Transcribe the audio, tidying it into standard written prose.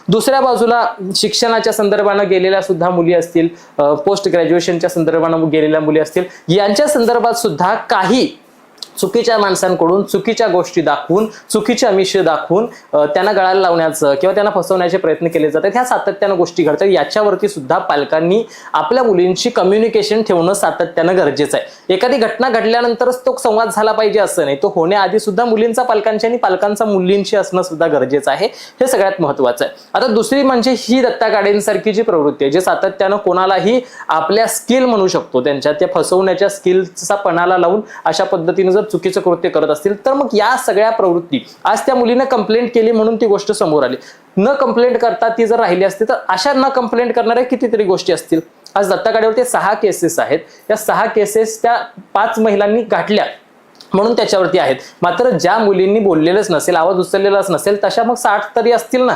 दुसऱ्या बाजूला शिक्षणाच्या संदर्भानं गेलेल्या सुद्धा मुली असतील, पोस्ट ग्रॅज्युएशनच्या संदर्भानं गेलेल्या मुली असतील, यांच्या संदर्भात सुद्धा काही चुकीच्या माणसांकडून चुकीच्या गोष्टी दाखवून, चुकीचे आमिष दाखवून त्यांना गळाला लावण्याचं किंवा त्यांना फसवण्याचे प्रयत्न केले जातात. ह्या सातत्यानं गोष्टी घडतात. याच्यावरती सुद्धा पालकांनी आपल्या मुलींची कम्युनिकेशन ठेवणं सातत्यानं गरजेचं आहे. एखादी घटना घडल्यानंतरच तो संवाद झाला पाहिजे असं नाही, तो होण्याआधी सुद्धा मुलींचा पालकांची आणि पालकांचा मुलींशी असणं सुद्धा गरजेचं आहे. हे सगळ्यात महत्वाचं आहे. आता दुसरी म्हणजे ही दत्ता गाडेंसारखी जी प्रवृत्ती आहे, जे सातत्यानं कोणालाही आपल्या स्किल म्हणू शकतो, त्यांच्या त्या फसवण्याच्या स्किलचा पणाला लावून अशा पद्धतीने जर चुकीचं कृत्य करत असतील, तर मग या सगळ्या प्रवृत्ती, आज त्या मुलीने कंप्लेंट केली म्हणून ती गोष्ट समोर आली, न कंप्लेंट करता ती जर राहिली असती तर अशा न कंप्लेंट करणाऱ्या कितीतरी गोष्टी असतील. आज दत्ता गाडेवरती 6 केसेस आहेत. या 6 केसेस त्या 5 महिलांनी गाठल्या म्हणून त्याच्यावरती आहेत. मात्र ज्या मुलींनी बोललेलंच नसेल, आवाज उचललेलाच नसेल, तशा मग 60 तरी असतील ना.